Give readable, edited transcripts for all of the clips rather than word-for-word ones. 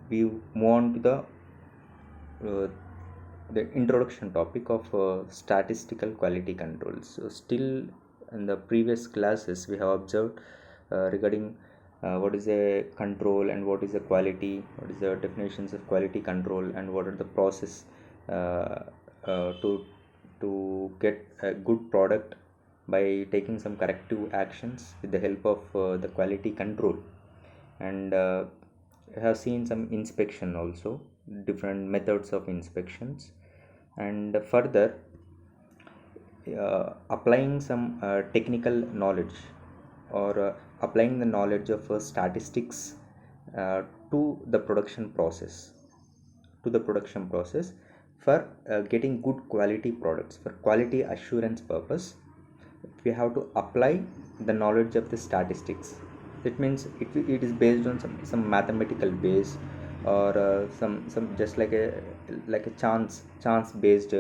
we move on to uh, the introduction topic of statistical quality control. So still in the previous classes we have observed regarding what is a control and what is a quality, what is the definitions of quality control, and what are the process uh, to get a good product by taking some corrective actions with the help of the quality control. And I have seen some inspection also, different methods of inspections, and further applying some technical knowledge, or applying the knowledge of statistics uh, to the production process for getting good quality products. For quality assurance purpose, we have to apply the knowledge of the statistics. It means it is based on some mathematical base, or some just like a chance based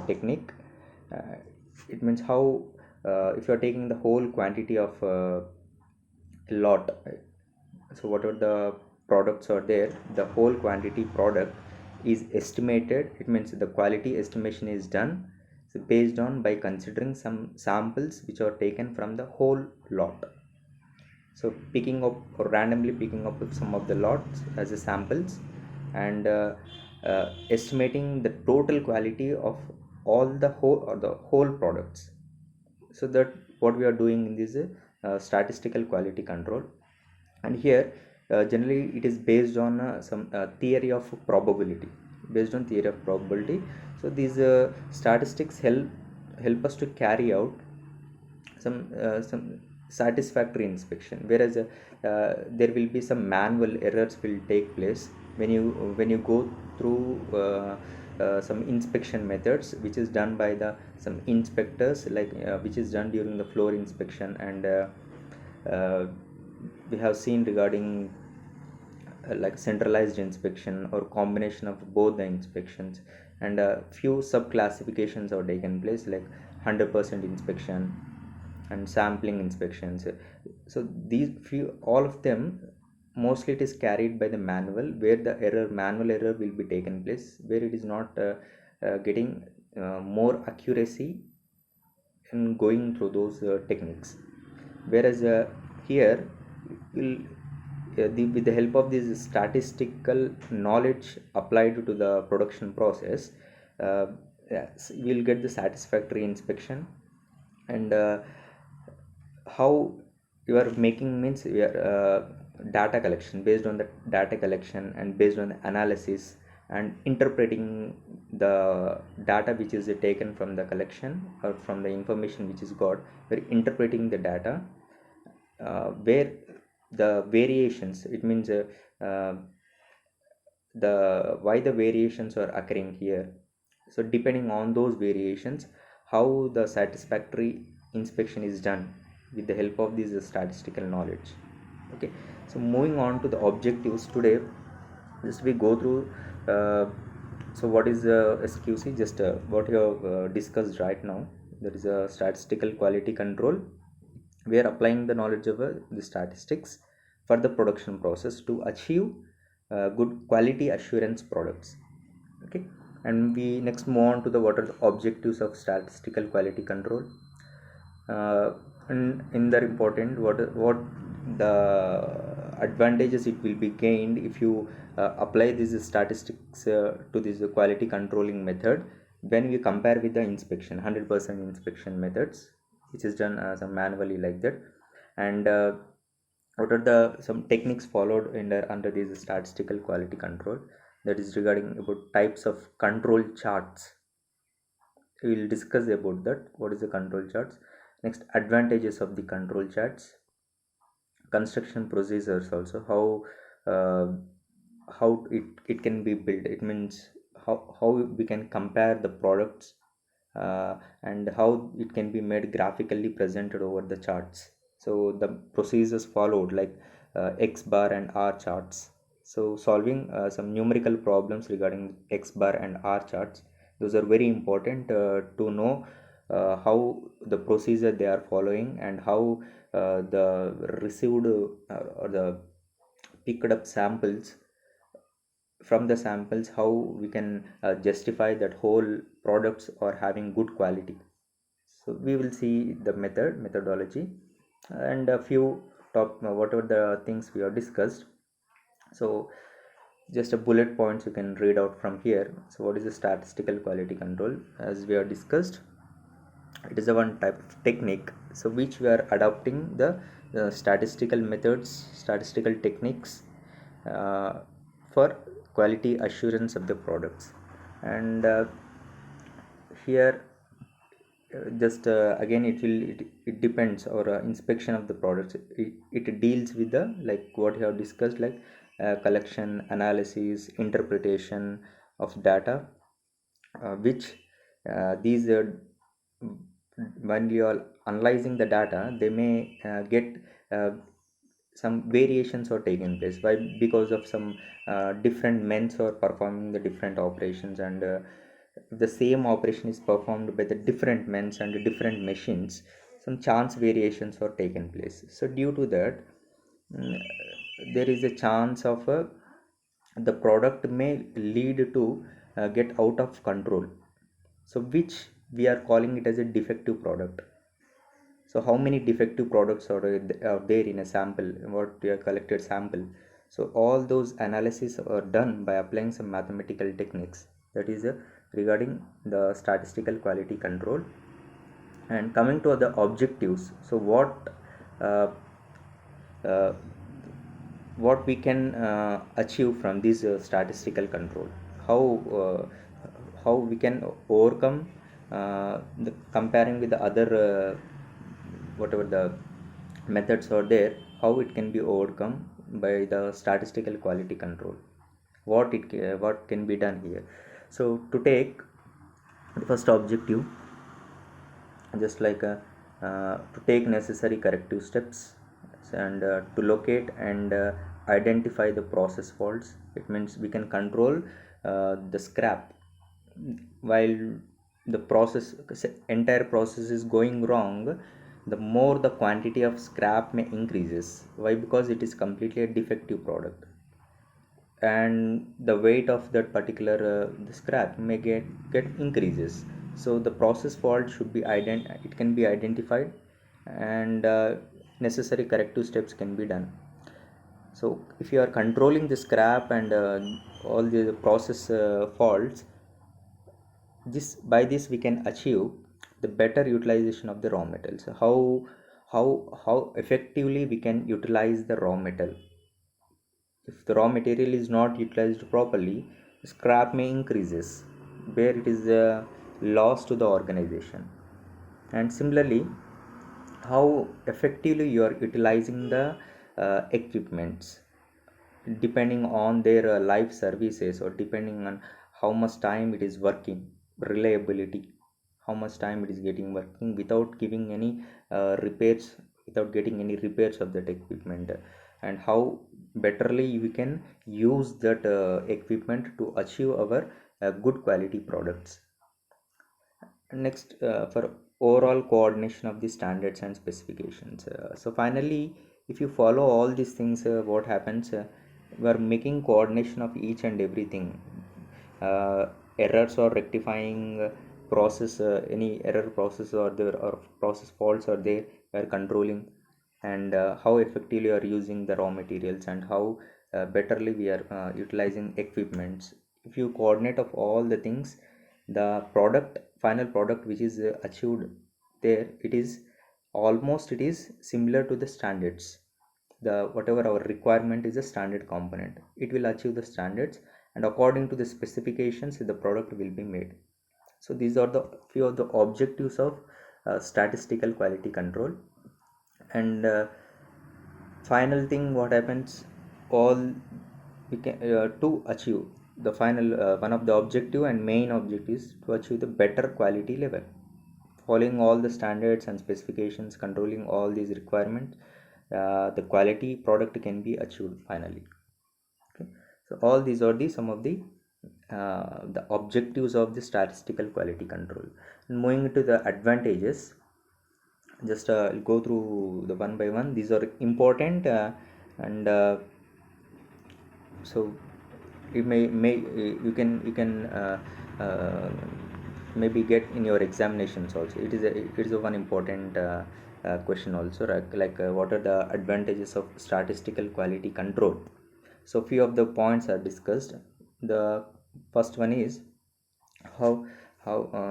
technique. uh, it means how, if you are taking the whole quantity of lot, so whatever the products are there, the whole quantity product is estimated. It means the quality estimation is done, so based on by considering some samples which are taken from the whole lot. So picking up or randomly picking up some of the lots as a samples, and estimating the total quality of all the whole products. So that what we are doing in this statistical quality control. And here generally it is based on some theory of probability. Based on theory of probability, so these statistics help us to carry out some satisfactory inspection, whereas there will be some manual errors will take place when you go through some inspection methods which is done by the some inspectors, like which is done during the floor inspection. And uh, we have seen regarding like centralized inspection or combination of both the inspections, and a few sub classifications are taken place, like 100% inspection and sampling inspections. So these few, all of them, mostly it is carried by the manual, where the manual error will be taken place, where it is not getting more accuracy in going through those techniques. Whereas here will with the help of this statistical knowledge applied to the production process, uh, yes, we'll get the satisfactory inspection. And how you are making means we are data collection, based on the data collection and based on the analysis and interpreting the data which is taken from the collection or from the information which is got. We're interpreting the data where the variations, it means uh, the why the variations are occurring here. So depending on those variations, how the satisfactory inspection is done with the help of this statistical knowledge. Okay, so moving on to the objectives today, just we go through uh, so what is SQC, just what you have discussed right now. There is a statistical quality control. We are applying the knowledge of the statistics for the production process to achieve good quality assurance products. Okay, and we next move on to the what are the objectives of statistical quality control. And in the important, what the advantages it will be gained if you apply these statistics to this quality controlling method, when we compare with the inspection 100% inspection methods which is done manually like that. And what are the some techniques followed in under this statistical quality control, that is regarding about types of control charts. We will discuss about that, what is the control charts. Next, advantages of the control charts, construction procedures also, how it can be built. It means how we can compare the products, and how it can be made graphically presented over the charts. So the procedures followed, like X bar and R charts. So solving some numerical problems regarding X bar and R charts, those are very important to know how the procedure they are following, and how the received or the picked up samples from the samples how we can justify that whole products are having good quality. So we will see the methodology and a few top whatever the things we have discussed. So just a bullet points you can read out from here. So what is the statistical quality control? As we have discussed, it is a one type of technique, so which we are adopting the statistical methods, statistical techniques uh, for quality assurance of the products. And here just again it depends, or inspection of the products, it deals with the like what you have discussed, like collection, analysis, interpretation of data, which these when you are analyzing the data, they may get uh, some variations are taken place. Why? Because of some different men are performing the different operations, and the same operation is performed by the different men and different machines, some chance variations are taken place. So due to that, mm, there is a chance of the product may lead to get out of control, so which we are calling it as a defective product. So how many defective products are there in a sample, what we have collected sample? So all those analysis are done by applying some mathematical techniques. That is regarding the statistical quality control. And coming to the objectives, so uh, uh, what we can achieve from this statistical control, how uh, how we can overcome comparing with the other whatever the methods are there, how it can be overcome by the statistical quality control, what can be done here. So to take the first objective, just like to take necessary corrective steps, and to locate and identify the process faults. It means we can control the scrap while the process, entire process is going wrong. The more the quantity of scrap may increases. Why? Because it is completely a defective product, and the weight of that particular the scrap may get increases. So the process fault should be it can be identified, and necessary corrective steps can be done. So if you are controlling the scrap and all the process faults, this by this we can achieve the better utilization of the raw metals. How effectively we can utilize the raw metal? If the raw material is not utilized properly, scrap may increases, where it is a loss to the organization. And similarly, how effectively you are utilizing the equipments, depending on their life services, or depending on how much time it is working, reliability, how much time it is getting working without giving any repairs, without getting any repairs of that equipment, and how betterly we can use that equipment to achieve our good quality products. Next, for overall coordination of the standards and specifications. So finally, if you follow all these things, what happens? We are making coordination of each and everything. Errors or rectifying process, any error process or there or process faults are there, we are controlling, and how effectively are using the raw materials, and how betterly we are utilizing equipments. If you coordinate of all the things, the product, final product which is achieved there, it is similar to the standards. The whatever our requirement is a standard component, it will achieve the standards, and according to the specifications the product will be made. So these are the few of the objectives of statistical quality control. And final thing what happens, all we can to achieve the final one of the objective and main objective is to achieve the better quality level, following all the standards and specifications, controlling all these requirements, the quality product can be achieved finally. Okay. So all these are the some of the objectives of the statistical quality control. And moving to the advantages, just I'll go through the one by one. These are important, and so it may you can uh, maybe get in your examinations also. It is a one important question also, like what are the advantages of statistical quality control. So few of the points are discussed. The first one is how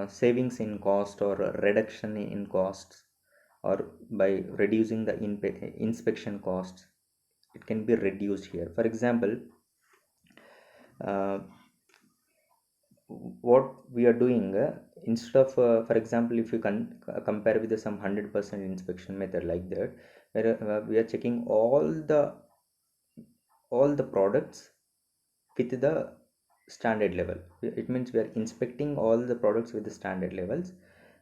savings in cost or reduction in costs, or by reducing the inspection costs, it can be reduced here. For example, uh, what we are doing, instead of for example, if you can compare with some 100% inspection method like that, where we are checking all the products with the standard level. It means we are inspecting all the products with the standard levels,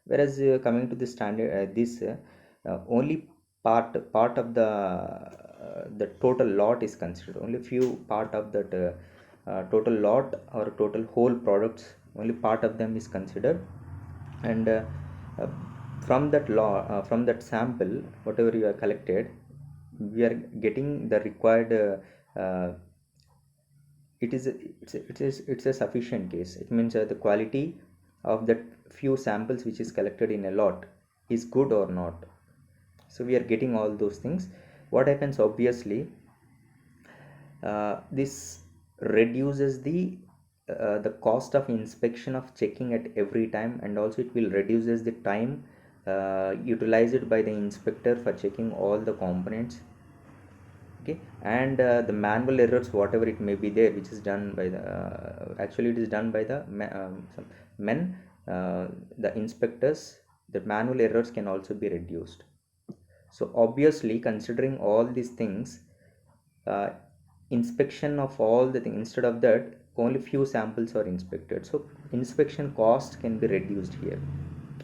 whereas coming to the standard, this only part of the total lot is considered. Only few part of that total lot or total whole products, only part of them is considered. And uh, from that law, from that sample, whatever you have collected, we are getting the required it's a sufficient case. It means the quality of that few samples which is collected in a lot is good or not. So we are getting all those things. What happens, obviously, this reduces the cost of inspection of checking at every time, and also it will reduces the time utilized by the inspector for checking all the components. Okay. And the manual errors, whatever it may be there, which is done by the actually it is done by the some men, the inspectors. The manual errors can also be reduced. So obviously, considering all these things, uh, inspection of all the things, instead of that, only few samples are inspected, so inspection cost can be reduced here.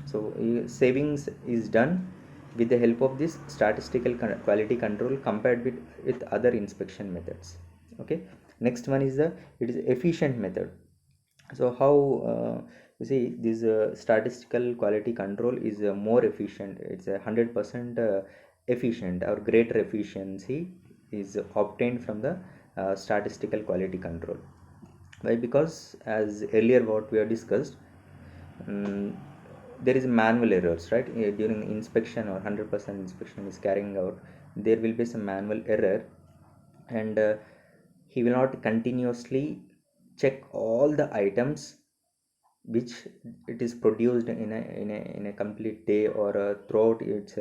So savings is done with the help of this statistical quality control compared with other inspection methods. Okay. Next one is it is efficient method. So how you see this statistical quality control is more efficient. It's 100% efficient, or greater efficiency is obtained from the statistical quality control. Why? Because as earlier what we have discussed, um, there is manual errors, right? During inspection, or 100% inspection is carrying out, there will be some manual error. And he will not continuously check all the items which it is produced in a complete day, or throughout its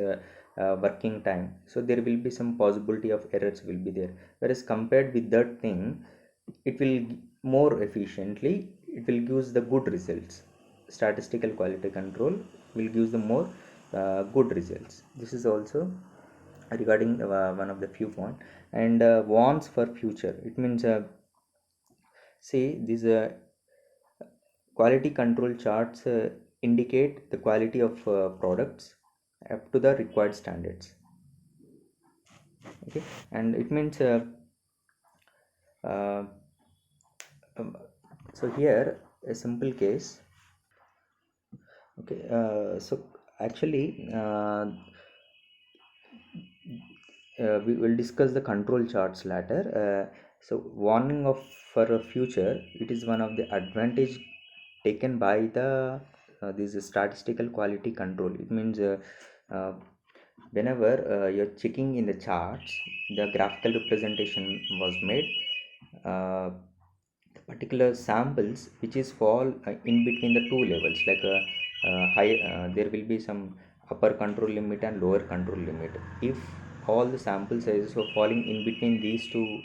working time. So there will be some possibility of errors will be there, whereas compared with that thing, it will more efficiently, it will gives the good results. Statistical quality control will gives the more good results. This is also regarding one of the few point. And wants for future, it means see these quality control charts indicate the quality of products up to the required standards. Okay. And it means uh, um, so here a simple case. Okay. So actually, we will discuss the control charts later. So warning of for a future, it is one of the advantage taken by the this statistical quality control. It means uh, whenever you're checking in the charts, the graphical representation was made, uh, the particular samples which is fall in between the two levels, like high there will be some upper control limit and lower control limit. If all the sample sizes are falling in between these two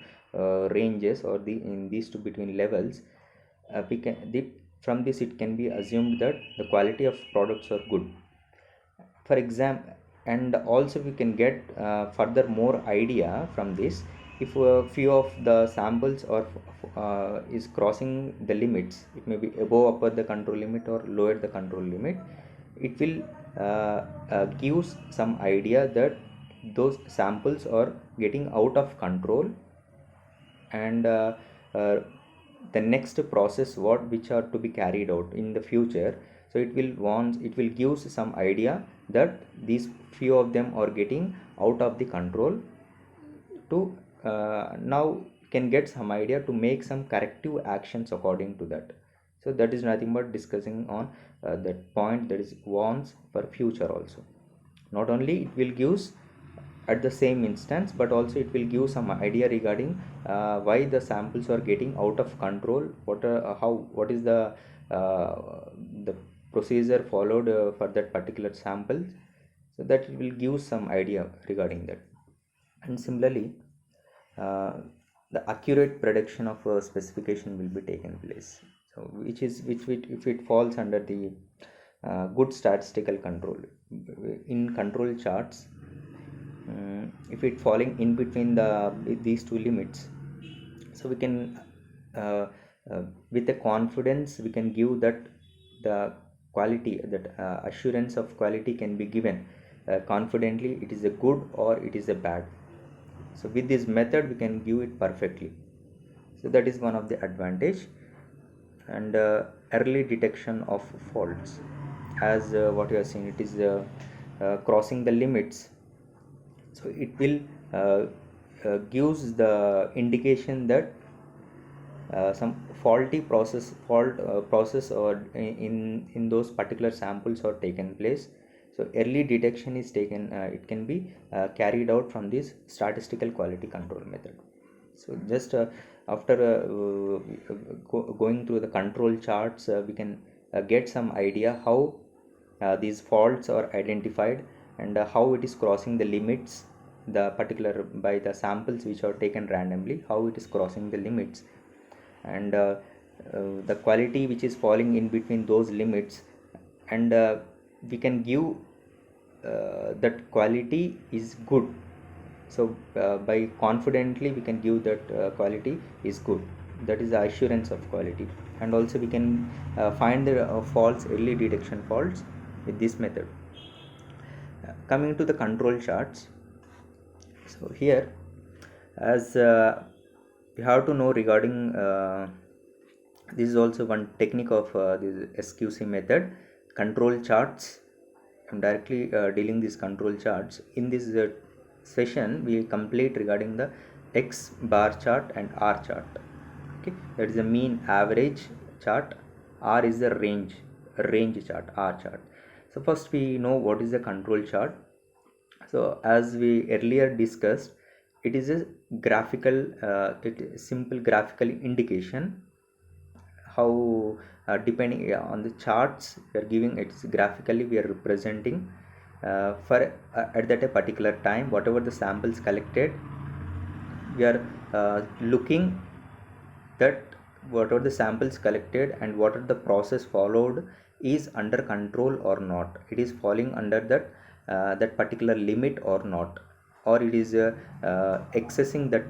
ranges, or in these two between levels, from this it can be assumed that the quality of products are good. For example, and also we can get further more idea from this. If a few of the samples are is crossing the limits, it may be above upper the control limit or lower the control limit, it will gives some idea that those samples are getting out of control. And uh, the next process what which are to be carried out in the future. So it will give some idea that these few of them are getting out of the control. To now can get some idea to make some corrective actions according to that. So that is nothing but discussing on that point, that is wants for future also. Not only it will gives at the same instance, but also it will give some idea regarding why the samples are getting out of control, what is the procedure followed for that particular sample. So that it will give some idea regarding that. And similarly, uh, the accurate prediction of a specification will be taken place, so if it falls under the good statistical control in control charts. If it falling in between these two limits, so we can uh, with a confidence we can give that the quality, that assurance of quality can be given confidently, it is a good or it is a bad. So with this method we can give it perfectly. So that is one of the advantage. And early detection of faults, as what you are seeing, it is crossing the limits. So it will gives the indication that some fault process or in those particular samples are taken place. So early detection is taken, it can be carried out from this statistical quality control method. So just after going through the control charts, we can get some idea how these faults are identified, and how it is crossing the limits, the particular by the samples which are taken randomly, how it is crossing the limits. And the quality which is falling in between those limits, and we can give that quality is good. So by confidently we can give that quality is good, that is the assurance of quality. And also we can find the faults, early detection faults with this method. Coming to the control charts, so here, as we have to know regarding this is also one technique of this SQC method, control charts. I'm directly dealing these control charts. In this session we complete regarding the X bar chart and R chart. Okay, that is the mean average chart. R is the range chart, R chart. So first we know what is the control chart. So as we earlier discussed, it is a graphical, simple graphical indication how depending on the charts we are giving, it's graphically we are representing for at that a particular time whatever the samples collected, we are looking that whatever the samples collected and what are the process followed is under control or not, it is falling under that particular limit or not, or it is accessing that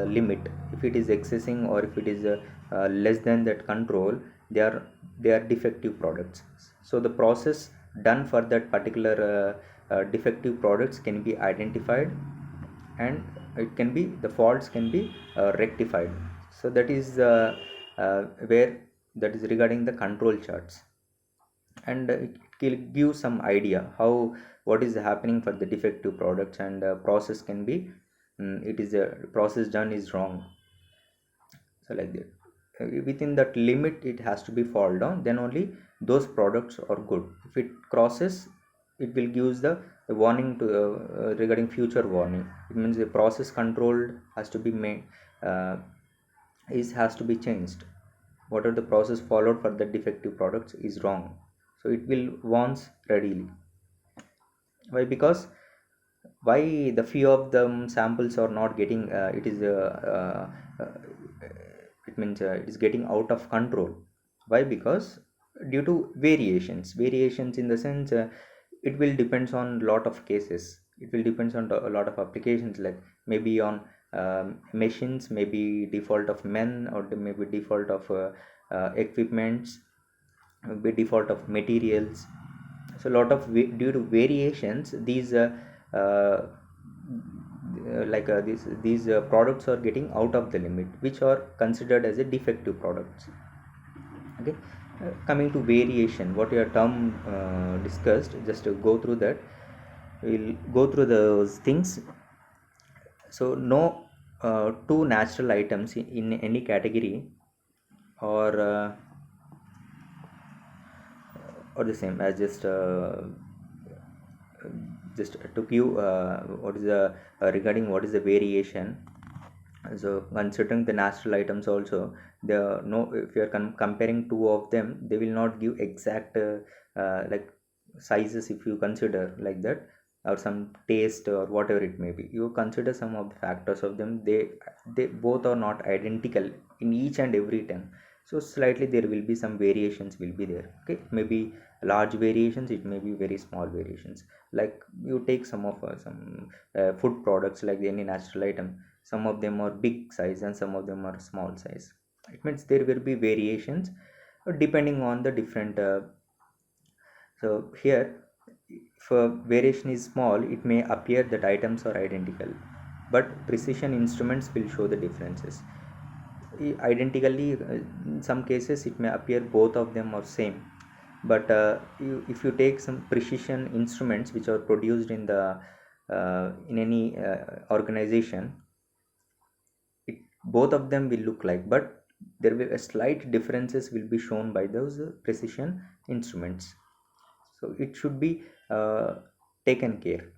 limit. If it is accessing or if it is less than that control, they are defective products. So the process done for that particular defective products can be identified, and it can be, the faults can be rectified. So that is where, that is regarding the control charts. And it will give some idea how what is happening for the defective products, and process can be, it is a process done is wrong. So like that, within that limit it has to be fall down, then only those products are good. If it crosses, it will gives the warning to regarding future warning. It means the process controlled has to be made, has to be changed. Whatever the process followed for the defective products is wrong, so it will warns readily. Why? Because why the few of them samples are not getting it is it means it is getting out of control. Why? Because due to variations in the sense, it will depends on lot of cases, it will depends on a lot of applications, like maybe on machines, maybe default of men, or maybe default of equipments, maybe default of materials. So a lot of due to variations, these these products are getting out of the limit, which are considered as a defective products. Okay, coming to variation, what your term discussed, just to go through that, we'll go through those things. So no two natural items in any category or the same as just took you what is the regarding what is the variation. So considering the natural items also, the no, if you are comparing two of them, they will not give exact like sizes. If you consider like that, or some taste or whatever it may be, you consider some of the factors of them, they both are not identical in each and every time. So slightly there will be some variations will be there. Okay, maybe large variations, it may be very small variations. Like you take some of some food products, like any natural item, some of them are big size and some of them are small size. It means there will be variations depending on the different so here, if a variation is small, it may appear that items are identical, but precision instruments will show the differences. Identically, in some cases it may appear both of them are same, but if you take some precision instruments which are produced in the in any organization, both of them will look like, but there will a slight differences will be shown by those precision instruments. So it should be uh, taken care.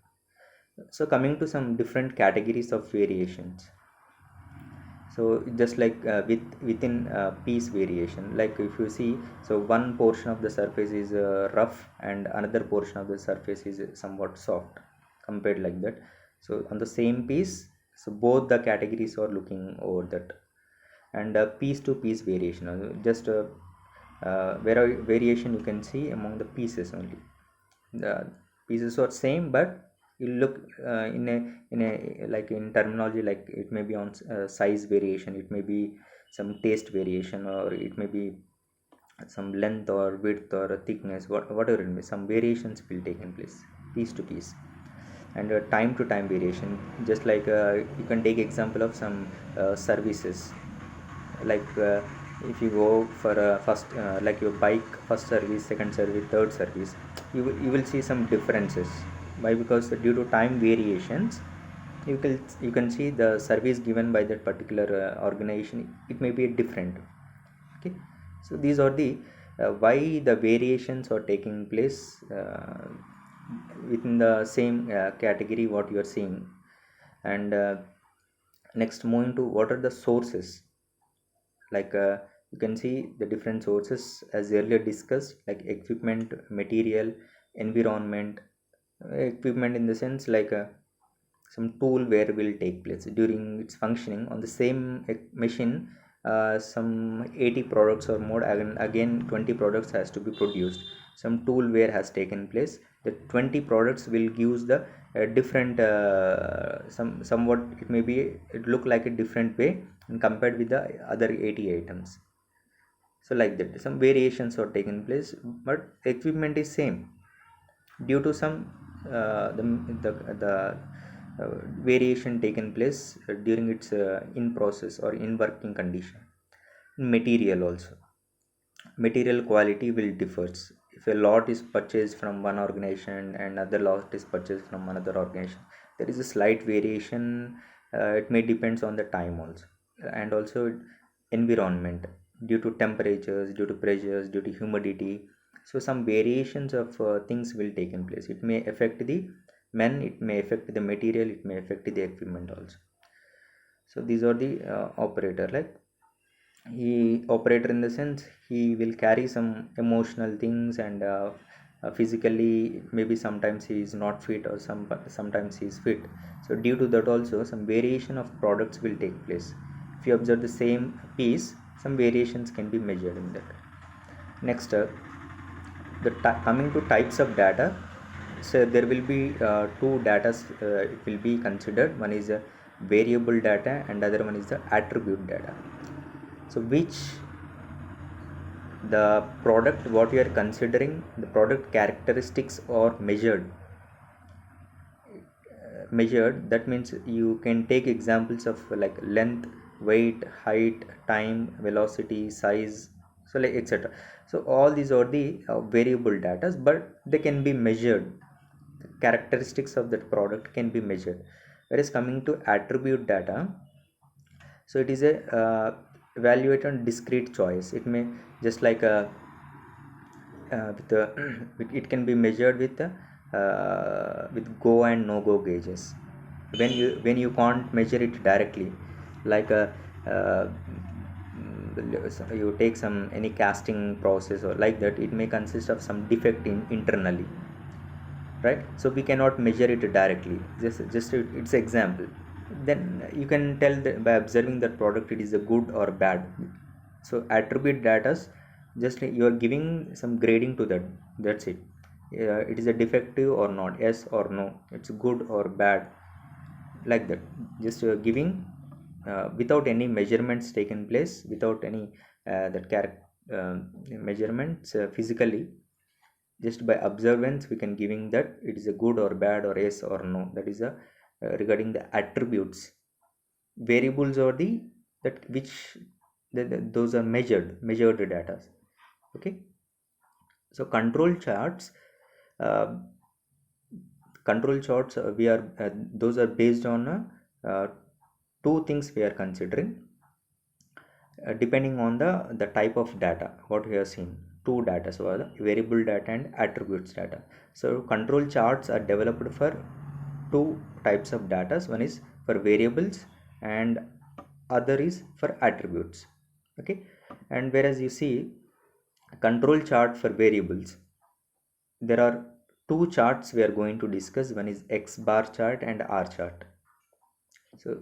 So coming to some different categories of variations. So just like within piece variation, like if you see, so one portion of the surface is rough and another portion of the surface is somewhat soft, compared like that. So on the same piece, so both the categories are looking over that. And piece to piece variation, just variation you can see among the pieces only. The pieces are same, but you look in a like in terminology, like it may be on size variation, it may be some taste variation, or it may be some length or width or thickness, whatever it may, some variations will take in place piece to piece. And time to time variation, just like you can take example of some services, like if you go for a first like your bike first service, second service, third service, you will see some differences. Why? Because due to time variations, you can see the service given by that particular organization, it may be different. Okay, so these are the why the variations are taking place within the same category what you are seeing. And next, moving to what are the sources, like you can see the different sources as earlier discussed, like equipment, material, environment. Equipment in the sense like some tool where will take place during its functioning on the same machine. Some 80 products or more, again 20 products has to be produced. Some tool where has taken place, the 20 products will give the different somewhat, it may be, it look like a different way and compared with the other 80 items. So like that some variations are taken place, but equipment is same due to some the variation taken place during its in process or in working condition. Material also, material quality will differs. If a lot is purchased from one organization and other lot is purchased from another organization, there is a slight variation. It may depends on the time also. And also environment, due to temperatures, due to pressures, due to humidity. So some variations of things will take in place. It may affect the men, it may affect the material, it may affect the equipment also. So these are the operator, like he operator in the sense he will carry some emotional things, and physically maybe sometimes he is not fit, or sometimes he is fit. So due to that also some variation of products will take place. If you observe the same piece, some variations can be measured in that. Next, coming to types of data. So there will be two data it will be considered. One is variable data and other one is the attribute data. So which the product what you are considering, the product characteristics are measured. That means you can take examples of like length, weight, height, time, velocity, size, so like etc. So all these are the variable data, but they can be measured. The characteristics of that product can be measured. Whereas coming to attribute data, So it is a evaluate on discrete choice. It may just like a with the it can be measured with go and no go gauges. When you can't measure it directly, like a uh, you take some any casting process or like that, it may consist of some defect in internally, right? So we cannot measure it directly, just it's example. Then you can tell that by observing that product it is a good or bad. So attribute data, just you are giving some grading to that, that's it. It is a defective or not, yes or no, it's good or bad, like that. Just giving without any measurements taken place, without any that character measurements physically, just by observance we can giving that it is a good or bad or yes or no. That is a regarding the attributes. Variables are the that which those are measured data. Okay. So uh, control charts we are those are based on uh, two things we are considering, depending on the type of data what we have seen. Two data, so the variable data and attributes data. So control charts are developed for two types of data. One is for variables and other is for attributes. Okay. And whereas you see control chart for variables, there are two charts we are going to discuss. One is X bar chart and R chart. So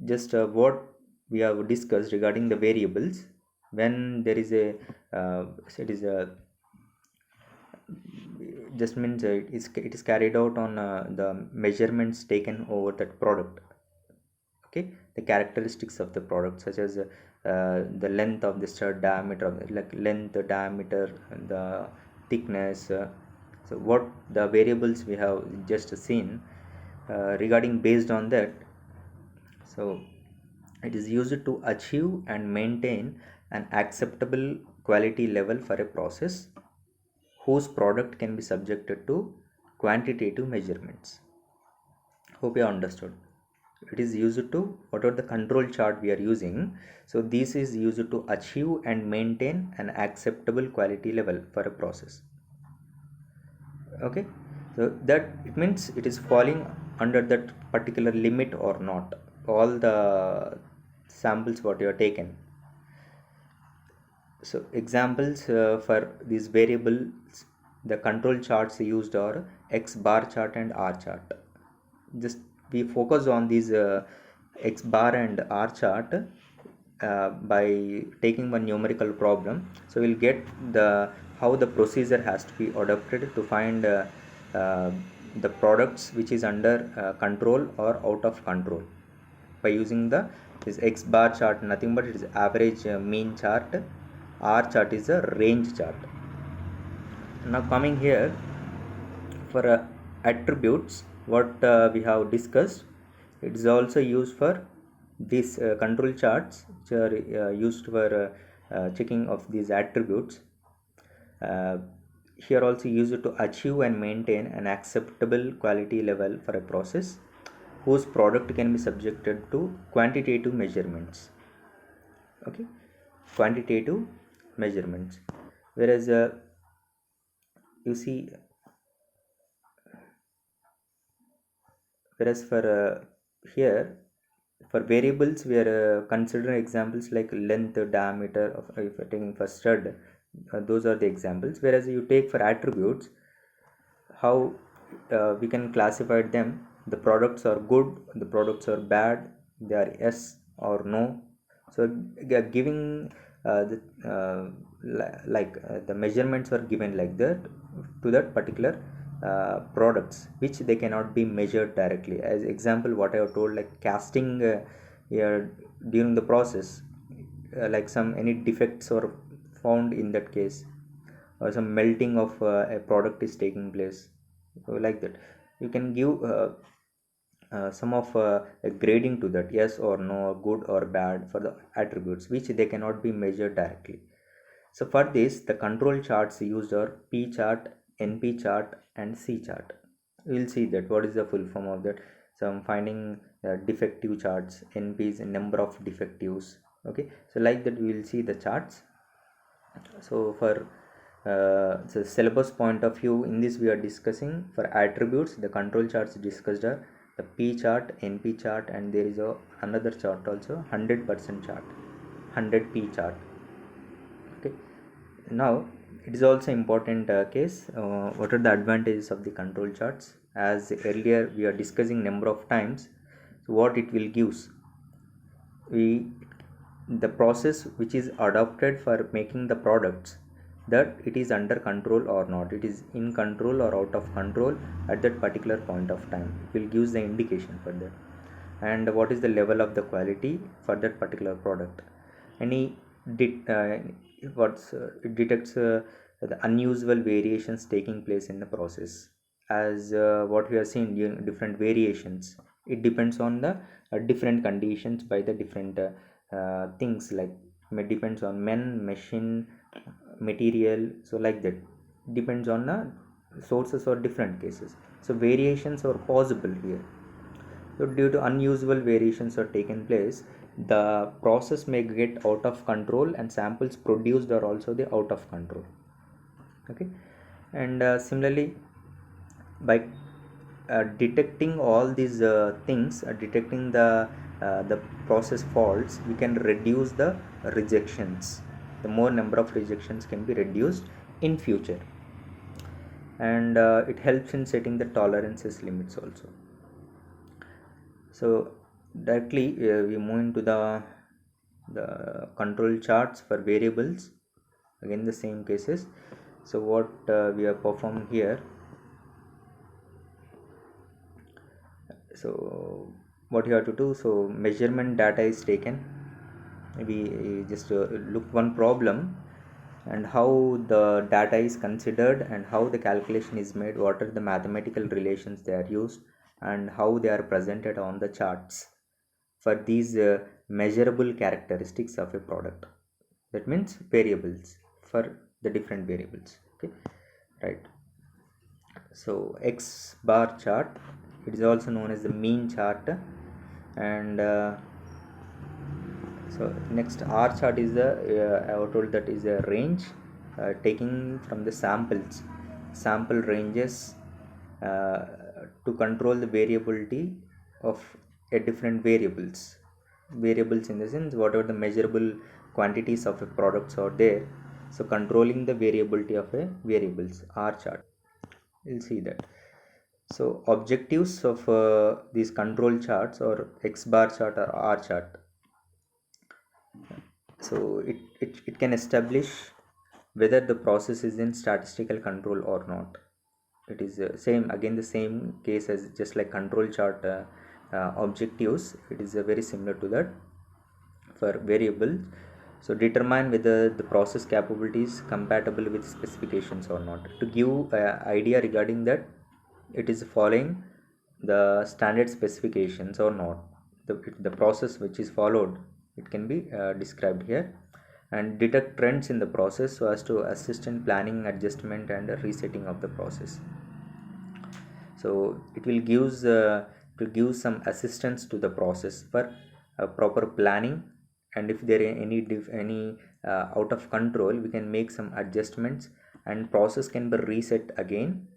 just what we have discussed regarding the variables, when there is a it is a just means it is carried out on the measurements taken over that product. Okay. The characteristics of the product, such as the length of the stud, diameter of like length, diameter, and the thickness. So what the variables we have just seen, regarding based on that, so it is used to achieve and maintain an acceptable quality level for a process whose product can be subjected to quantitative measurements. Hope you understood. It is used to whatever the control chart we are using. So this is used to achieve and maintain an acceptable quality level for a process. Okay. So that it means it is falling under that particular limit or not. All the samples what you are taken. So examples for these variables, the control charts used are X bar chart and R chart. Just we focus on these X bar and R chart by taking one numerical problem. So we'll get the how the procedure has to be adopted to find uh, the products which is under control or out of control by using the this X bar chart. Nothing but it is average mean chart. R chart is a range chart. Now coming here for attributes, what we have discussed, it is also used for these control charts which are used for checking of these attributes. uh, Here also used to achieve and maintain an acceptable quality level for a process whose product can be subjected to quantitative measurements. Okay. Quantitative measurements. Whereas you see, whereas for here for variables we are considering examples like length, diameter of if you're taking for stud, those are the examples. Whereas you take for attributes, how we can classify them. The products are good, the products are bad, they are yes or no. So giving the measurements are given like that to that particular products which they cannot be measured directly. As example what I have told, like casting here during the process, like some any defects are found in that case, or some melting of a product is taking place. So like that you can give some of a grading to that, yes or no, good or bad, for the attributes which they cannot be measured directly. So for this the control charts used are P chart, NP chart and C chart. We'll see that what is the full form of that. So I'm finding defective charts. NP is number of defectives. Okay, so like that we will see the charts. So for the syllabus point of view, in this we are discussing for attributes, the control charts discussed are the P chart, NP chart, and there is another chart also, 100% chart, 100P chart. Okay, now it is also important case, what are the advantages of the control charts? As earlier we are discussing number of times, so what it will gives, we the process which is adopted for making the products, that it is under control or not, it is in control or out of control at that particular point of time, it will give the indication for that. And what is the level of the quality for that particular product, any it detects the unusual variations taking place in the process. As what we are seeing, different variations, it depends on the different conditions by the different things, like depends on men, machine, material, so like that, depends on the sources or different cases. So variations are possible here. So due to unusual variations are taken place, the process may get out of control and samples produced are also the out of control. Okay, and similarly, by detecting all these things, detecting the process faults, we can reduce the rejections. The more number of rejections can be reduced in future, and it helps in setting the tolerances limits also. So directly we move into the control charts for variables, again the same cases. So what we have performed here, so what you have to do, so measurement data is taken, we just look one problem and how the data is considered and how the calculation is made, what are the mathematical relations they are used, and how they are presented on the charts for these measurable characteristics of a product. That means variables for the different variables. Okay, right. So X bar chart, it is also known as the mean chart, and so next R chart is the I was told that is a range taking from the sample ranges to control the variability of a different variables in the sense whatever the measurable quantities of a products are there, so controlling the variability of a variables, R chart, we'll see that. So objectives of these control charts or X bar chart or R chart, so it can establish whether the process is in statistical control or not. It is same, again the same case as just like control chart objectives, it is very similar to that for variable. So determine whether the process capability is compatible with specifications or not, to give idea regarding that it is following the standard specifications or not, the process which is followed, it can be described here. And detect trends in the process so as to assist in planning, adjustment, and resetting of the process. So it will give some assistance to the process for proper planning, and if there are any out of control, we can make some adjustments and process can be reset again.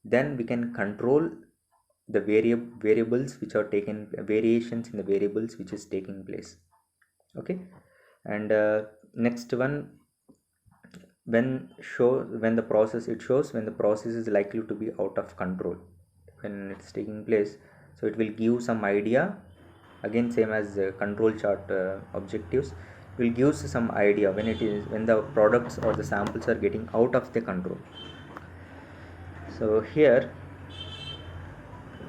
Then we can control the variables which are taken, variations in the variables which is taking place. Okay, and next one, when the process, it shows when the process is likely to be out of control when it's taking place. So it will give some idea, again same as control chart objectives, will give some idea when the products or the samples are getting out of the control. So here,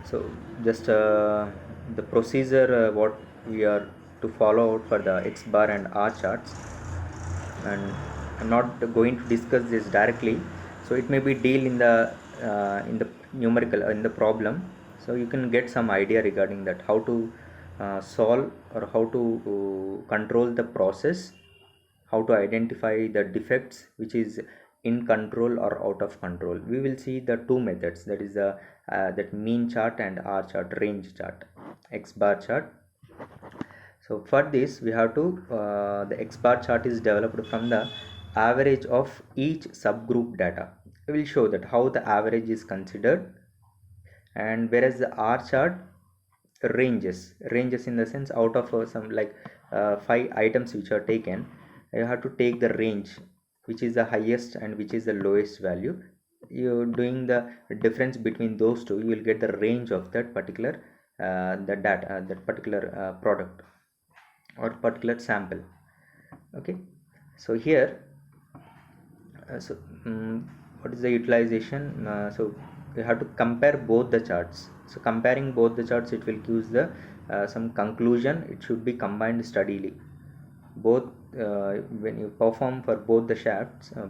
so just the procedure what we are to follow out for the X bar and R charts, and I'm not going to discuss this directly, so it may be deal in the numerical in the problem, so you can get some idea regarding that how to solve or how to control the process, how to identify the defects which is in control or out of control. We will see the two methods, that is the that mean chart and R chart, range chart, X bar chart. So for this we have to the X bar chart is developed from the average of each subgroup data. We will show that how the average is considered, and whereas the R chart ranges in the sense out of some like 5 items which are taken, you have to take the range which is the highest and which is the lowest value. You doing the difference between those two, you will get the range of that particular the data, that particular product or particular sample. Okay, so here so what is the utilization? So we have to compare both the charts. So comparing both the charts, it will give the some conclusion. It should be combined steadily. Both when you perform for both the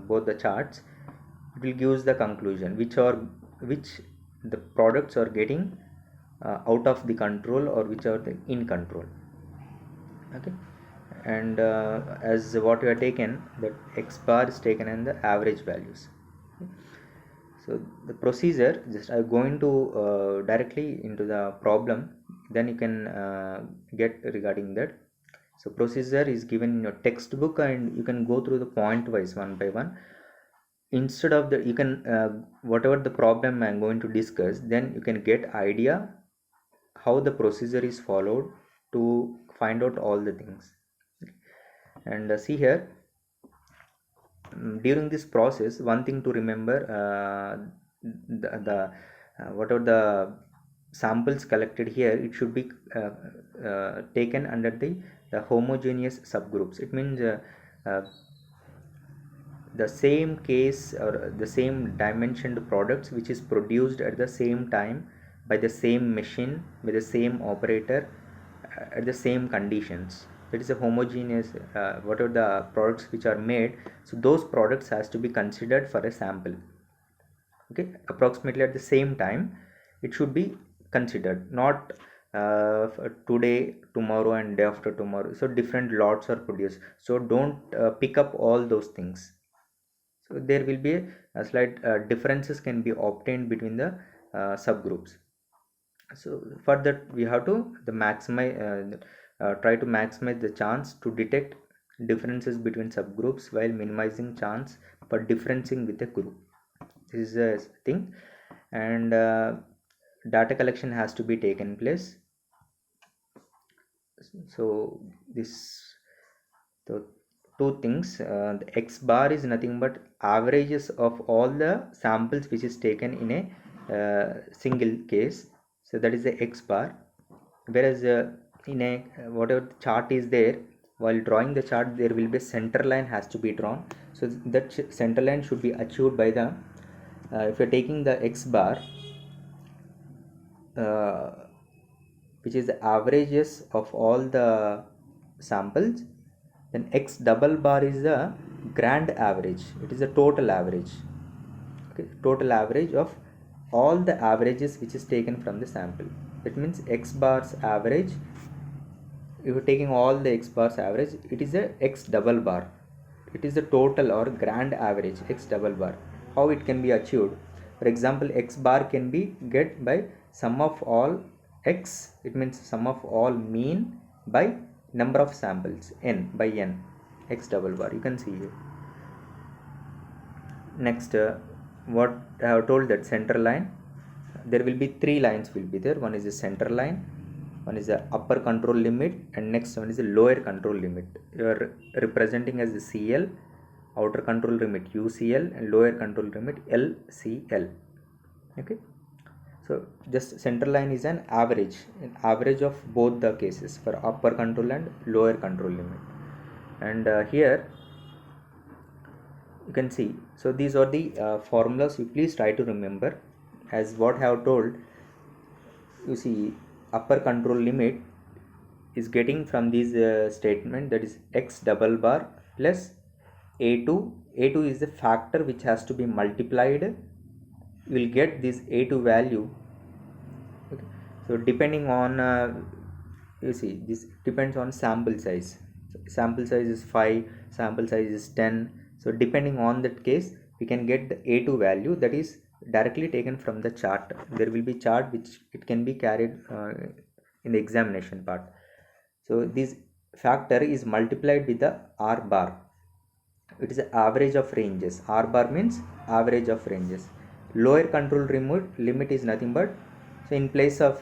both the charts, it will give the conclusion which the products are getting out of the control or which are the in control. Okay, and as what we have taken, that X bar is taken in the average values. So the procedure, just I'm going to directly into the problem, then you can get regarding that. So procedure is given in your textbook and you can go through the point wise one by one. Instead of the, you can whatever the problem I'm going to discuss, then you can get idea how the procedure is followed to find out all the things. And see here, during this process, one thing to remember, the whatever the samples collected here, it should be taken under the homogeneous subgroups. It means uh, the same case or the same dimensioned products which is produced at the same time by the same machine with the same operator at the same conditions. That is a homogeneous whatever the products which are made, so those products has to be considered for a sample. Okay, approximately at the same time it should be considered, not today, tomorrow and day after tomorrow. So different lots are produced, so don't pick up all those things. So there will be a slight differences can be obtained between the subgroups. So for that we have to the maximize try to maximize the chance to detect differences between subgroups while minimizing chance for differencing with a group. This is a thing. And data collection has to be taken place. So this, the two things, the X bar is nothing but averages of all the samples which is taken in a single case. So that is the X bar. Whereas in a whatever the chart is there, while drawing the chart there will be a center line has to be drawn. So that center line should be achieved by the if you're taking the X bar which is the averages of all the samples, then X double bar is the grand average. It is the total average. Okay, total average of all the averages which is taken from the sample. That means X bar's average, if you're taking all the X bars average, it is a X double bar. It is the total or grand average X double bar. How it can be achieved? For example, X bar can be get by sum of all X, it means sum of all mean by number of samples, n by n, X double bar. You can see here. Next, what I have told, that center line, there will be 3 lines will be there. One is the center line, one is the upper control limit, and next one is the lower control limit. You are representing as the CL, outer control limit UCL, and lower control limit LCL. Okay, so just center line is an average of both the cases for upper control and lower control limit. And here you can see, so these are the formulas. You please try to remember as what I have told. You see, upper control limit is getting from this statement, that is X double bar plus A2. A2 is the factor which has to be multiplied. You will get this A2 value. Okay. So depending on you see, this depends on sample size. So sample size is 5, sample size is 10. So depending on that case, we can get the A2 value, that is directly taken from the chart. There will be chart which it can be carried in the examination part. So this factor is multiplied with the R bar. It is the average of ranges. R bar means average of ranges. Lower control limit is nothing but, so in place of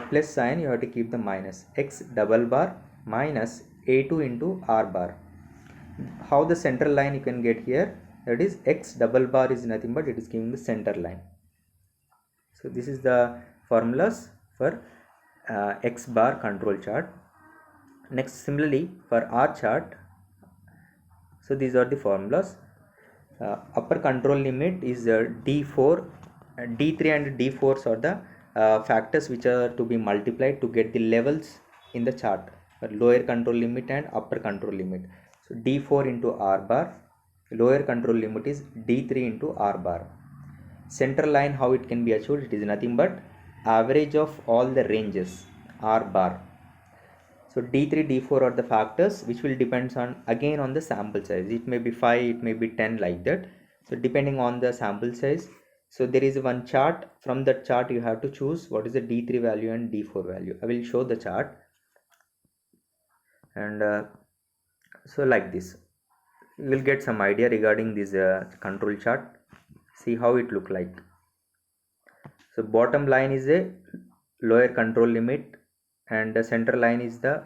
plus sign you have to keep the minus. X double bar minus A2 into R bar. How the center line you can get here, that is X double bar is nothing but it is giving the center line. So this is the formulas for X bar control chart. Next, similarly for R chart, so these are the formulas. Upper control limit is D4, D3 and D4s are the factors which are to be multiplied to get the levels in the chart. Lower control limit and upper control limit. So D4 into R bar, lower control limit is D3 into R bar. Center line, how it can be achieved? It is nothing but average of all the ranges, R bar. So D3, D4 are the factors which will depends on again on the sample size. It may be 5, it may be 10, like that. So depending on the sample size. So there is one chart. From that chart you have to choose what is the D3 value and D4 value. I will show the chart. And so like this, you will get some idea regarding this control chart. See how it look like. So bottom line is a lower control limit, and the center line is the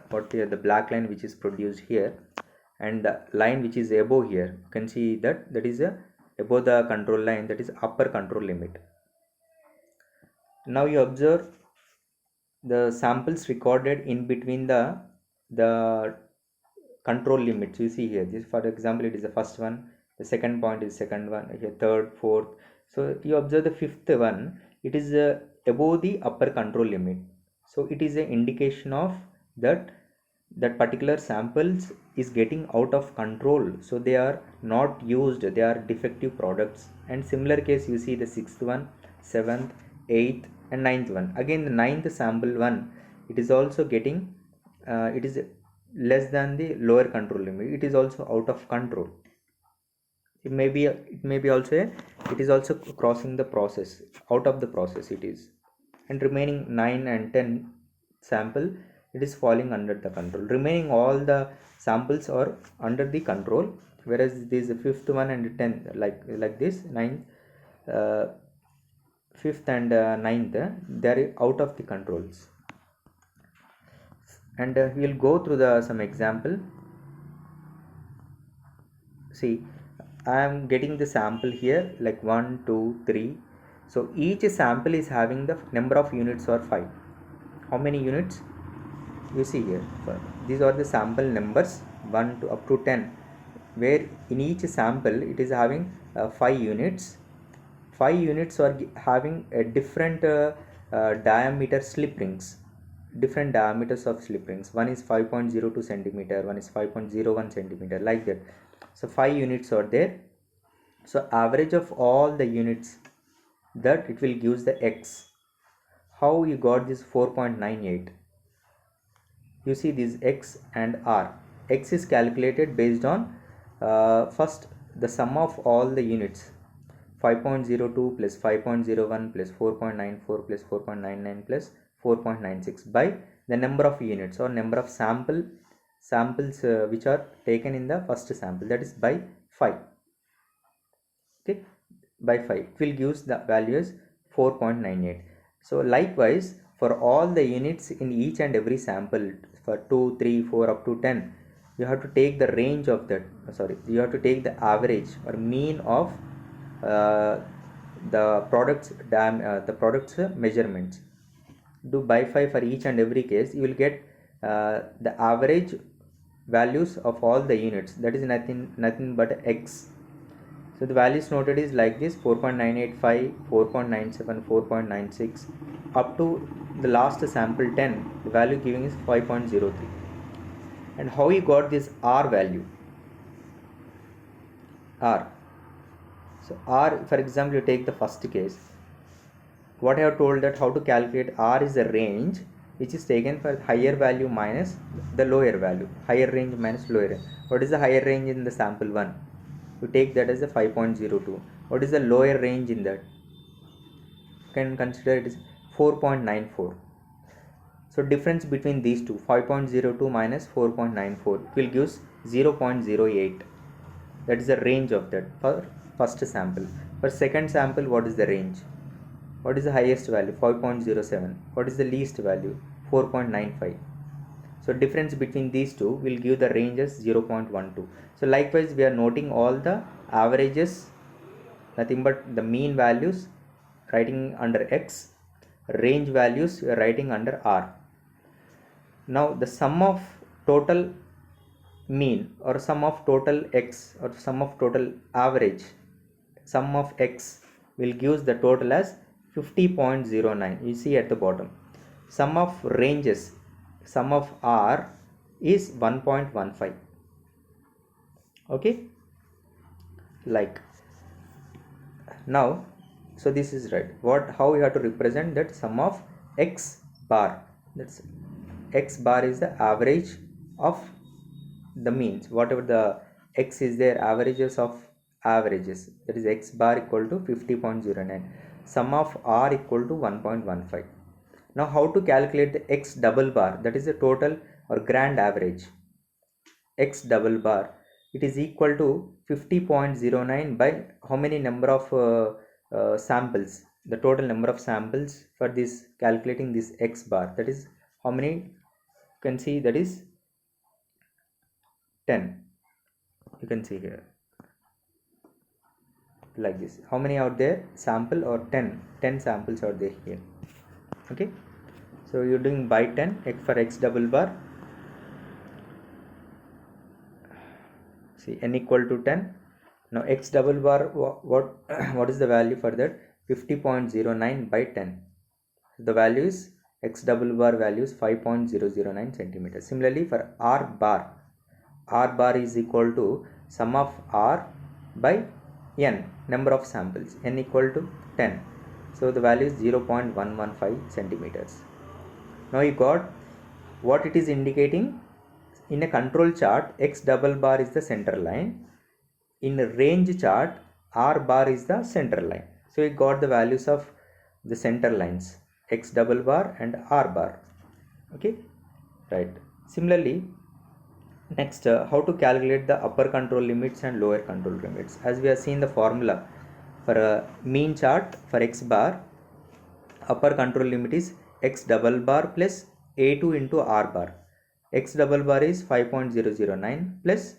black line which is produced here, and the line which is above here, you can see that is above the control line, that is upper control limit. Now you observe the samples recorded in between the control limits. You see here, this for example it is the first one, the second point is second one, here third, fourth. So you observe the fifth one, it is above the upper control limit. So it is an indication of that particular samples is getting out of control, so they are not used, they are defective products. And similar case you see the sixth one, seventh, eighth and ninth one. Again the ninth sample one, it is also getting it is less than the lower control limit, it is also out of control. It may be also it is also crossing the process, out of the process it is. And remaining 9 and 10 sample, it is falling under the control. Remaining all the samples are under the control, whereas this fifth one and 10th, like this, ninth, fifth and ninth, they are out of the controls. And we will go through some example. See, I am getting the sample here like 1, 2, 3. So each sample is having the number of units or 5. How many units? You see here, these are the sample numbers 1 to up to 10, where in each sample it is having 5 units. 5 units are having a different diameter slip rings, different diameters of slip rings. One is 5.02 centimeter, one is 5.01 centimeter, like that. So 5 units are there. So average of all the units, that it will gives the X. How you got this 4.98? You see this X and R. X is calculated based on first the sum of all the units, 5.02 plus 5.01 plus 4.94 plus 4.99 plus 4.96 by the number of units or number of samples which are taken in the first sample, that is by 5. Okay, by 5 it will give the value as 4.98. So likewise for all the units in each and every sample, for 2, 3, 4 up to 10, you have to take the range of that, you have to take the average or mean of the products measurements. Do by 5 for each and every case, you will get the average values of all the units, that is nothing but X. So the values noted is like this: 4.985, 4.97, 4.96 up to the last sample 10, the value giving is 5.03. And how you got this R value? R. So R, for example, you take the first case. What I have told that how to calculate R is a range which is taken for higher value minus the lower value. Higher range minus lower range. What is the higher range in the sample 1? You take that as a 5.02. What is the lower range in that? You can consider it is 4.94. So difference between these two, 5.02 minus 4.94, will give 0.08. That is the range of that for first sample. For second sample, what is the range? What is the highest value? 5.07. What is the least value? 4.95. So difference between these two will give the range as 0.12. So likewise, we are noting all the averages, nothing but the mean values writing under X, range values we are writing under R. Now the sum of total mean or sum of total X or sum of total average, sum of X will give the total as 50.09. You see at the bottom. Sum of ranges, sum of R is 1.15. Okay, like now, so this is right. How we have to represent that sum of X bar? That's X bar is the average of the means, whatever the X is there, averages of averages, that is X bar equal to 50.09. Sum of R equal to 1.15. Now how to calculate the X double bar? That is the total or grand average. X double bar, it is equal to 50.09 by how many number of samples, the total number of samples for this calculating this X bar, that is how many? You can see that is 10. You can see here like this, how many out there sample, or 10 samples out there here. Okay, so you're doing by 10 for X double bar. See, n equal to 10. Now X double bar, what is the value for that? 50.09 by 10. The value is X double bar value is 5.009 centimeters. Similarly for R bar is equal to sum of R by n, number of samples, n equal to 10. So the value is 0.115 centimeters. Now you got what it is indicating. In a control chart, X double bar is the center line. In a range chart, R bar is the center line. So we got the values of the center lines, X double bar and R bar. Okay, right. Similarly, next, how to calculate the upper control limits and lower control limits. As we have seen the formula for a mean chart for X bar, upper control limit is X double bar plus A2 into R bar. X double bar is 5.009 plus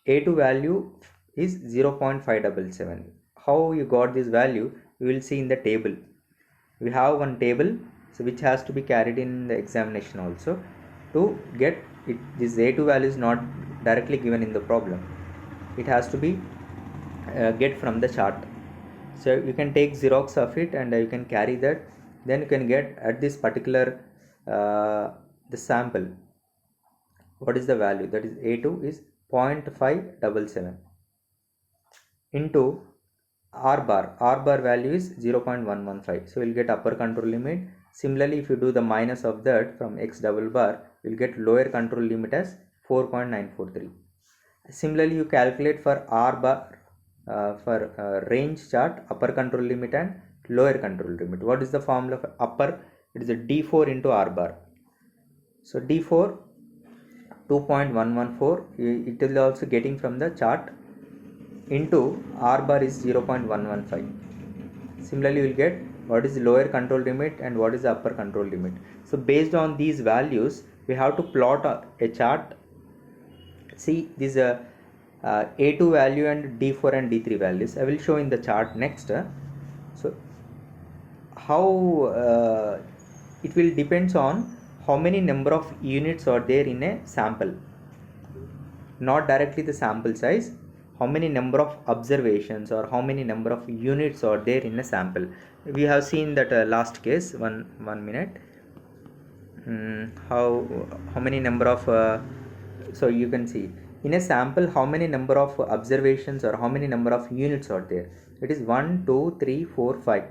A2 value is 0.577. How you got this value? You will see in the table. We have one table, so which has to be carried in the examination also. To get it, this A2 value is not directly given in the problem. It has to be get from the chart. So you can take Xerox of it and you can carry that. Then you can get at this particular the sample. What is the value? That is A2 is 0.577 into R bar. R bar value is 0.115. So we'll get upper control limit. Similarly, if you do the minus of that from X double bar, you'll get lower control limit as 4.943. Similarly, you calculate for R bar for range chart, upper control limit and lower control limit. What is the formula for upper? It is a D4 into R bar. So D4 2.114, it is also getting from the chart, into R bar is 0.115. Similarly, you will get what is the lower control limit and what is the upper control limit. So based on these values, we have to plot a chart. See this A2 value and D4 and D3 values. I will show in the chart next. So how it will depends on how many number of units are there in a sample, not directly the sample size, how many number of observations or how many number of units are there in a sample. We have seen that last case. One minute. How many number of so you can see in a sample how many number of observations or how many number of units are there. It is 1 2 3 4 5,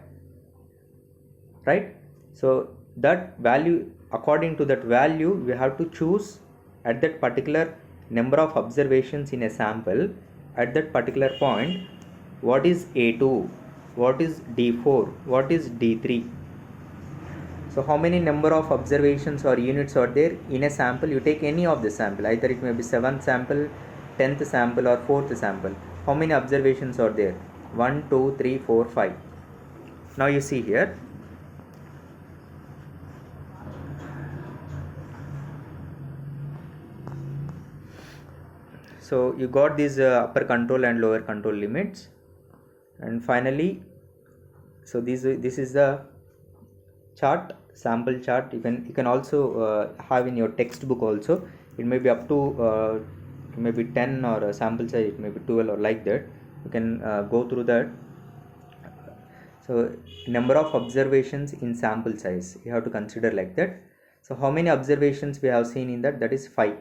right? So that value, according to that value, we have to choose at that particular number of observations in a sample. At that particular point, what is A2, what is D4, what is D3. So how many number of observations or units are there in a sample? You take any of the sample, either it may be 7th sample, 10th sample or 4th sample. How many observations are there? 1, 2, 3, 4, 5. Now you see here, so you got these upper control and lower control limits, and finally, so this is the chart, sample chart. You can also have in your textbook also. It may be up to maybe 10, or a sample size it may be 12 or like that. You can go through that. So number of observations in sample size you have to consider like that. So how many observations we have seen in that? That is 5.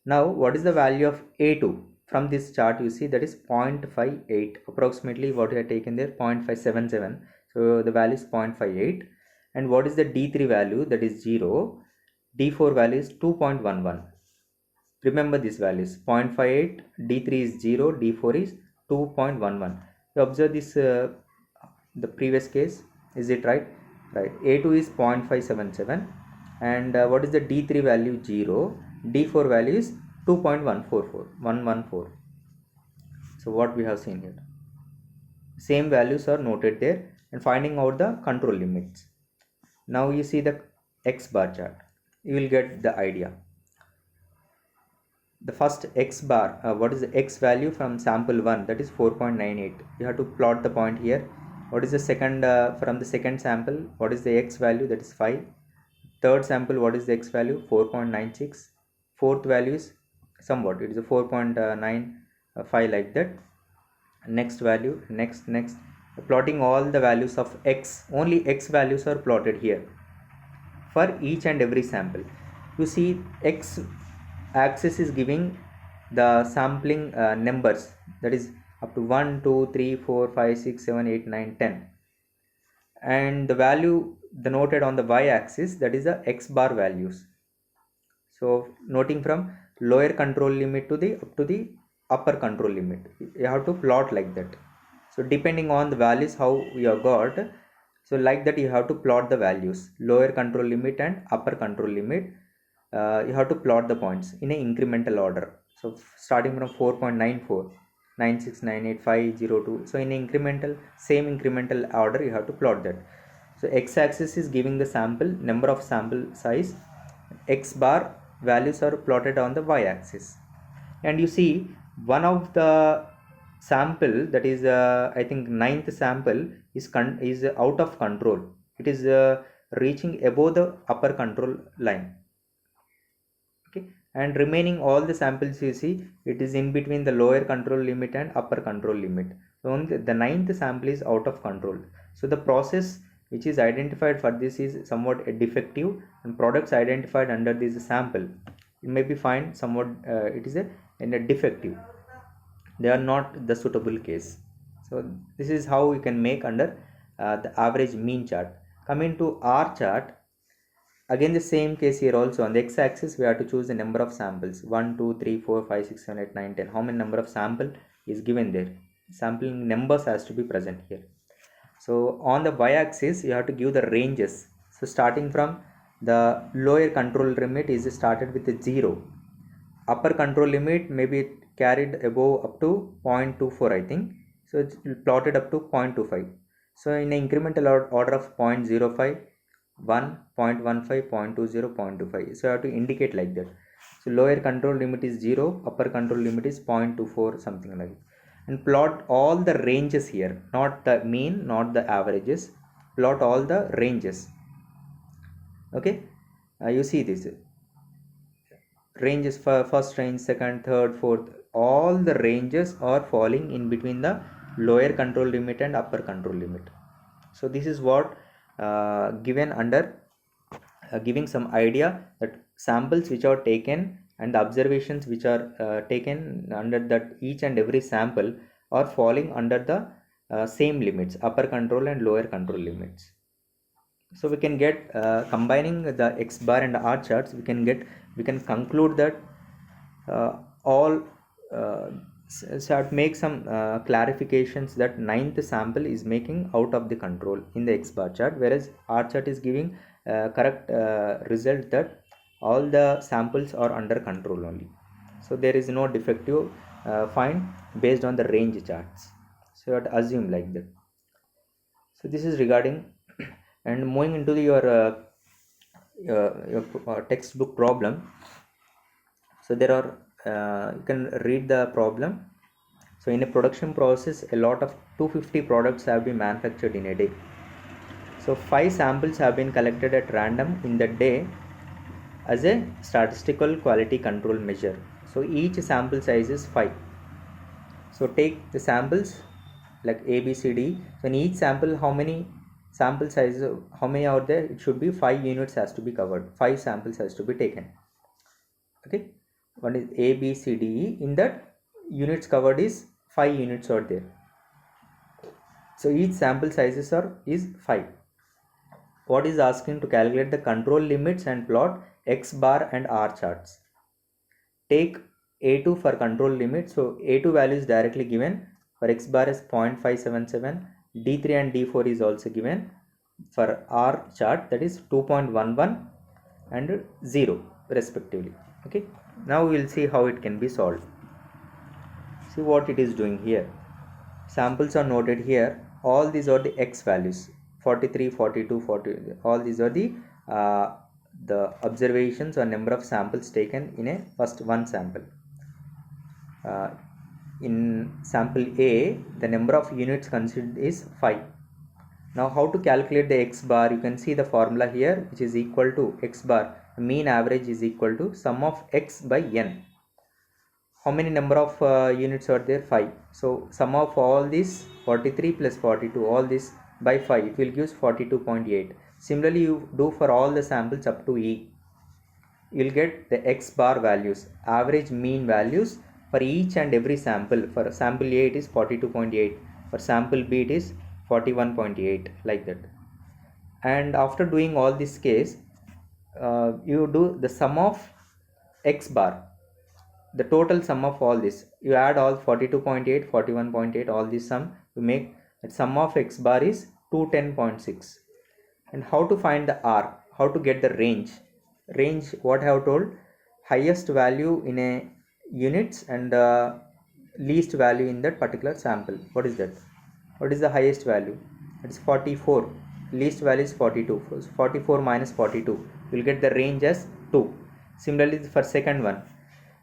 Now what is the value of A2? From this chart you see that is 0.58, approximately what we have taken there, 0.577. So the value is 0.58. And what is the D3 value? That is 0. D4 value is 2.11. Remember these values, 0.58, D3 is 0, D4 is 2.11. You observe this, the previous case, is it right? Right. A2 is 0.577, and what is the D3 value? 0. D4 value is 2.144. So what we have seen here, same values are noted there, and finding out the control limits. Now you see the X bar chart, you will get the idea. The first X bar, what is the X value from sample 1? That is 4.98. You have to plot the point here. What is the second, from the second sample, what is the X value? That is 5. Third sample, what is the X value? 4.96. Fourth value is somewhat, it is a 4.95, like that. Next value, next, plotting all the values of X. Only X values are plotted here for each and every sample. You see, X axis is giving the sampling numbers, that is up to 1, 2, 3, 4, 5, 6, 7, 8, 9, 10. And the value denoted on the Y axis, that is the X bar values. So noting from lower control limit to the up to the upper control limit, you have to plot like that. So depending on the values how you have got, so like that you have to plot the values, lower control limit and upper control limit. You have to plot the points in an incremental order. So starting from 4.94, 96, 98, 502. So in same incremental order you have to plot that. So x-axis is giving the sample number of sample size, X bar values are plotted on the y-axis. And you see one of the sample, that is I think 9th sample is out of control. It is reaching above the upper control line. Okay, and remaining all the samples you see, it is in between the lower control limit and upper control limit. So only the 9th sample is out of control. So the process which is identified for this is somewhat defective, and products identified under this sample, it may be find somewhat it is in a defective, they are not the suitable case. So this is how we can make under the average mean chart. Coming to R chart, again the same case here also. On the x-axis we have to choose the number of samples, 1, 2, 3, 4, 5, 6, 7, 8, 9, 10. How many number of sample is given there, sampling numbers has to be present here. So on the y-axis you have to give the ranges. So starting from the lower control limit is started with a 0. Upper control limit may be carried above up to 0.24, I think. So it's plotted up to 0.25. So in an incremental order of 0.05, 1, 0.15, 0.20, 0.25. So you have to indicate like that. So lower control limit is 0, upper control limit is 0.24, something like that. And plot all the ranges here, not the mean, not the averages. Plot all the ranges. Okay, you see this ranges for first range, second, third, fourth. All the ranges are falling in between the lower control limit and upper control limit. So this is what given under giving some idea that samples which are taken and the observations which are taken under that each and every sample are falling under the same limits, upper control and lower control limits. So we can get combining the X bar and R charts, we can conclude that all So I have to make some clarifications that ninth sample is making out of the control in the X bar chart, whereas R chart is giving correct result that all the samples are under control only. So there is no defective find based on the range charts. So you have to assume like that. So this is regarding and moving into your textbook problem. So there are you can read the problem. So in a production process, a lot of 250 products have been manufactured in a day. So 5 samples have been collected at random in the day as a statistical quality control measure. So each sample size is 5. So take the samples like A, B, C, D. So in each sample, how many sample sizes, how many are there? It should be 5 units has to be covered. 5 samples has to be taken. Okay. One is A, B, C, D, E. In that units covered is 5 units are there. So each sample sizes is 5. What is asking to calculate the control limits and plot X bar and R charts. Take A2 for control limit. So A2 value is directly given. For X bar is 0.577. D3 and D4 is also given. For R chart that is 2.11 and 0 respectively. Okay. Now we will see how it can be solved. See what it is doing here. Samples are noted here. All these are the X values. 43, 42, 40. All these are the observations or number of samples taken in a first one sample. In sample A, the number of units considered is 5. Now how to calculate the X bar? You can see the formula here, which is equal to X bar. Mean average is equal to sum of X by N. How many number of units are there? 5. So sum of all these 43 plus 42, all this by 5, it will give 42.8. Similarly, you do for all the samples up to E. You will get the X bar values, average mean values for each and every sample. For sample A it is 42.8. For sample B it is 41.8, like that. And after doing all this case, you do the sum of X bar. The total sum of all this, you add all 42.8, 41.8, all this sum, you make the sum of X bar is 210.6. And how to find the R? How to get the range? Range, what I have told, highest value in a units and least value in that particular sample. What is that? What is the highest value? It's 44. Least value is 42. 44 minus 42. You will get the range as 2. Similarly, for second one,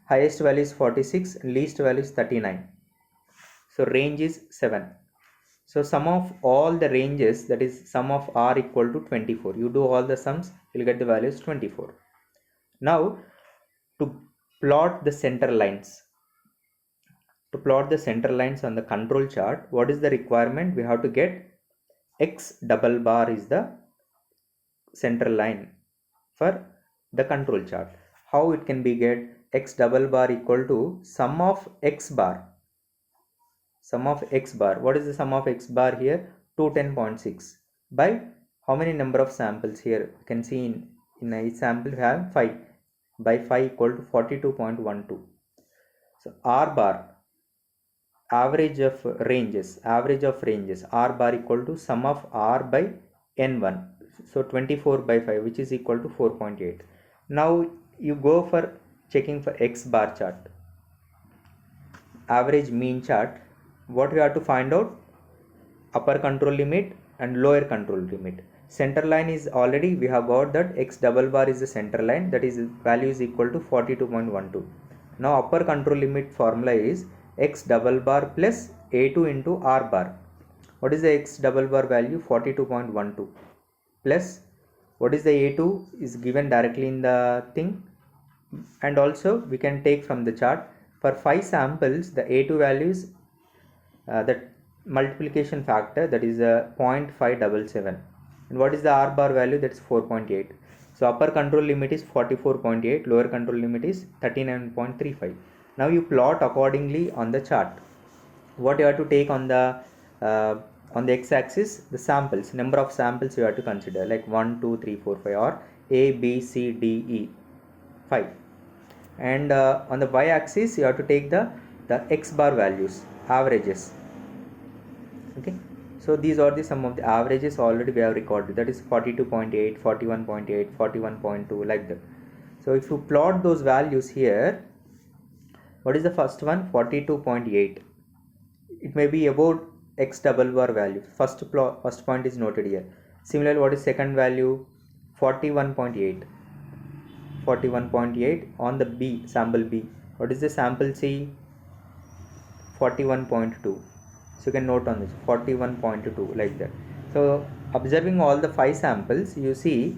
highest value is 46, least value is 39. So range is 7. So sum of all the ranges, that is sum of R equal to 24. You do all the sums, you will get the values 24. Now to plot the center lines. To plot the center lines on the control chart, what is the requirement? We have to get X double bar is the center line for the control chart. How it can be get? X double bar equal to sum of X bar. Sum of X bar. What is the sum of X bar here? 210.6 by how many number of samples here? You can see in each sample we have 5 by 5 equal to 42.12. So R bar, average of ranges, R bar equal to sum of R by N1. So 24 by 5, which is equal to 4.8. Now you go for checking for X bar chart, average mean chart. What we have to find out? Upper control limit and lower control limit. Center line is already, we have got that X double bar is the center line, that is value is equal to 42.12. Now upper control limit formula is X double bar plus A2 into R bar. What is the X double bar value? 42.12 plus what is the A2 is given directly in the thing, and also we can take from the chart. For 5 samples, the A2 values, that multiplication factor, that is 0.577, and what is the R bar value? That is 4.8. So upper control limit is 44.8, lower control limit is 39.35. Now you plot accordingly on the chart. What you have to take on the x-axis? The samples, number of samples you have to consider, like 1, 2, 3, 4, 5, or A, B, C, D, E, 5. And on the y-axis you have to take the the x bar values, averages. Okay, so these are the some of the averages already we have recorded, that is 42.8, 41.8, 41.2, like that. So if you plot those values here, what is the first one? 42.8. It may be about x double bar value. First point is noted here. Similarly, what is second value? 41.8. 41.8 on the B, sample B. What is the sample C? 41.2. So you can note on this 41.2, like that. So observing all the 5 samples, you see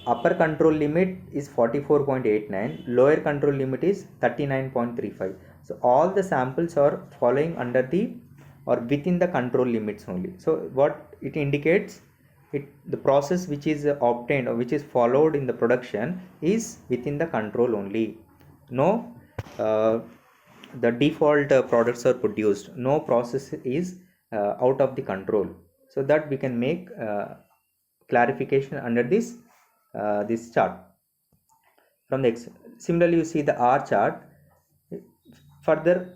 upper control limit is 44.89, lower control limit is 39.35. So all the samples are following under the or within the control limits only. So what it indicates, the process which is obtained or which is followed in the production is within the control only. No the default products are produced, no process is out of the control. So that we can make clarification under this this chart from the X. Similarly, you see the R chart. Further,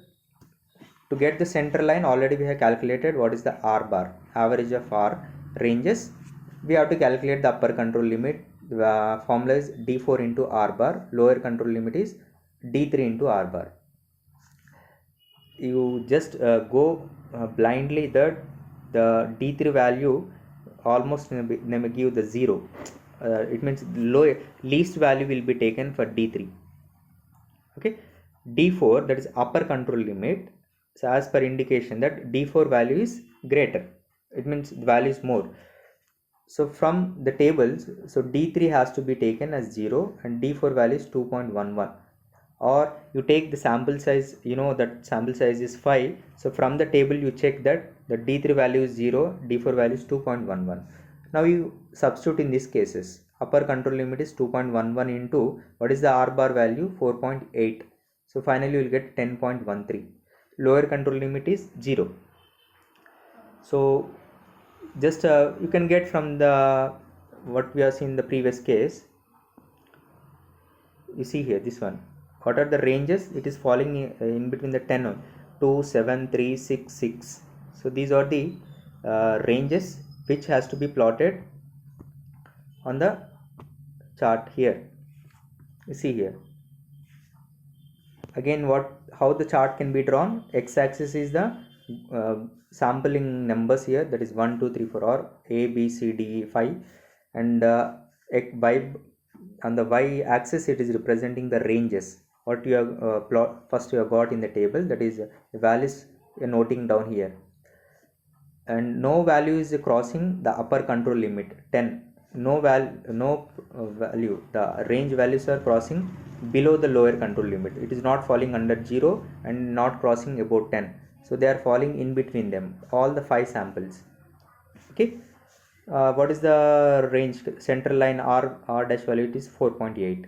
to get the center line, already we have calculated what is the R bar, average of R ranges. We have to calculate the upper control limit. The formula is D4 into R bar, lower control limit is D3 into R bar. You just go blindly that the D3 value almost may give the 0. It means least value will be taken for D3. Okay, D4, that is upper control limit. So as per indication that D4 value is greater, it means the value is more. So from the tables, so D3 has to be taken as 0 and D4 value is 2.11. Or you take the sample size, you know that sample size is 5. So from the table you check that the D3 value is 0, D4 value is 2.11. Now you substitute in these cases. Upper control limit is 2.11 into what is the R bar value? 4.8. So finally you will get 10.13. Lower control limit is 0. So just you can get from the what we have seen in the previous case. You see here this one. What are the ranges? It is falling in between the 10, 2, 7, 3, 6, 6. So these are the ranges which has to be plotted on the chart here. You see here. Again, how the chart can be drawn? X-axis is the sampling numbers here, that is 1, 2, 3, 4, or A, B, C, D, E, 5, and on the y-axis it is representing the ranges. What you have first you have got in the table, that is values you're noting down here, and no value is crossing the upper control limit 10. No value, the range values are crossing below the lower control limit. It is not falling under 0 and not crossing about 10. So they are falling in between them, all the 5 samples. Okay, what is the range? Center line R dash value, it is 4.8.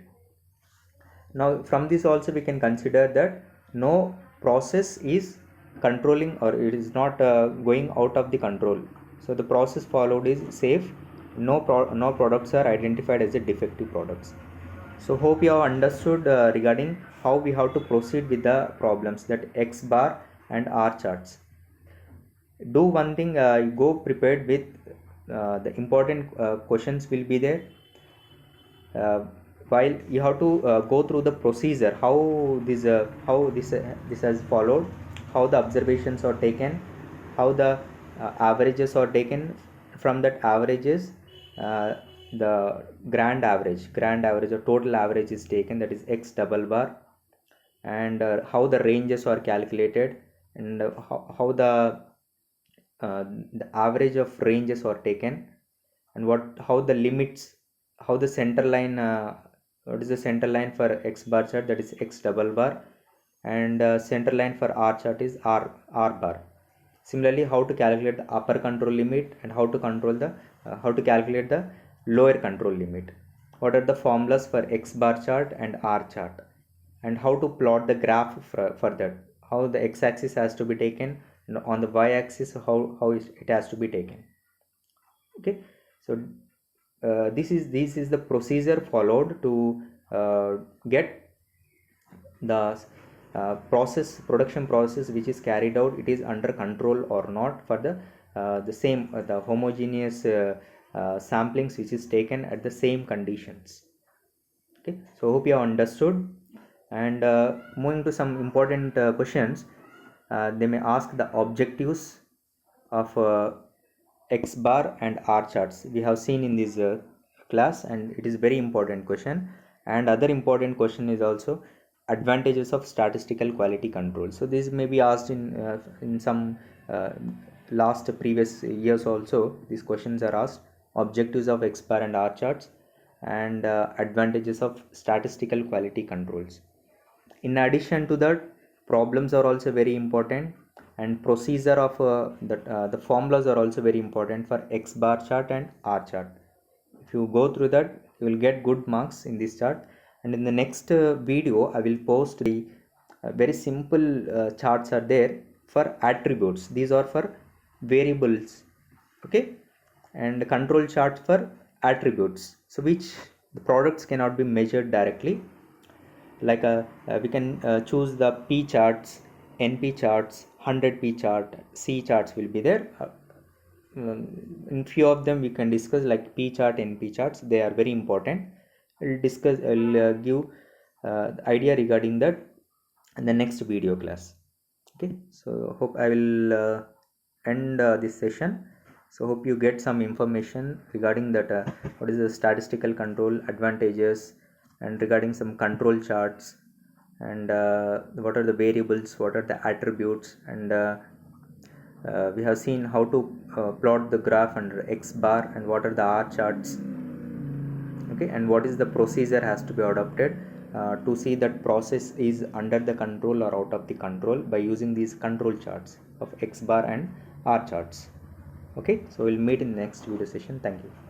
Now from this also we can consider that no process is controlling, or it is not going out of the control. So the process followed is safe. No products are identified as a defective products. So hope you have understood regarding how we have to proceed with the problems, that X bar and R charts. Do one thing, you go prepared with the important questions will be there. While you have to go through the procedure, how this has followed, how the observations are taken, how the averages are taken. From that averages, the grand average or total average is taken, that is X double bar, and how the ranges are calculated, and how the average of ranges are taken, and how the limits, how the center line, what is the center line for X bar chart, that is X double bar, and center line for R chart is R bar. Similarly, how to calculate the upper control limit and how to calculate the lower control limit. What are the formulas for X bar chart and R chart, and how to plot the graph for that, how the x-axis has to be taken, and on the y-axis how it has to be taken. Okay, so this is the procedure followed to get the production process which is carried out, it is under control or not for the homogeneous samplings which is taken at the same conditions. Okay, so hope you have understood. And moving to some important questions, they may ask the objectives of X bar and R charts. We have seen in this class, and it is very important question. And other important question is also advantages of statistical quality control. So this may be asked in some last previous years also. These questions are asked: objectives of X bar and R charts, and advantages of statistical quality controls. In addition to that, problems are also very important, and procedure of the formulas are also very important for X bar chart and R chart. If you go through that, you will get good marks in this chart. And in the next video, I will post the very simple charts are there for attributes. These are for variables, okay, and control charts for attributes, so which the products cannot be measured directly. Like we can choose the P charts, NP charts, 100p chart, C charts will be there. In few of them we can discuss, like P chart, NP charts, they are very important. I'll give idea regarding that in the next video class. Okay, so hope I will end this session. So hope you get some information regarding that what is the statistical control advantages, and regarding some control charts, and what are the variables, what are the attributes, and we have seen how to plot the graph under X bar, and what are the R charts, okay, and what is the procedure has to be adopted to see that process is under the control or out of the control by using these control charts of X bar and R charts. Okay, so we'll meet in the next video session. Thank you.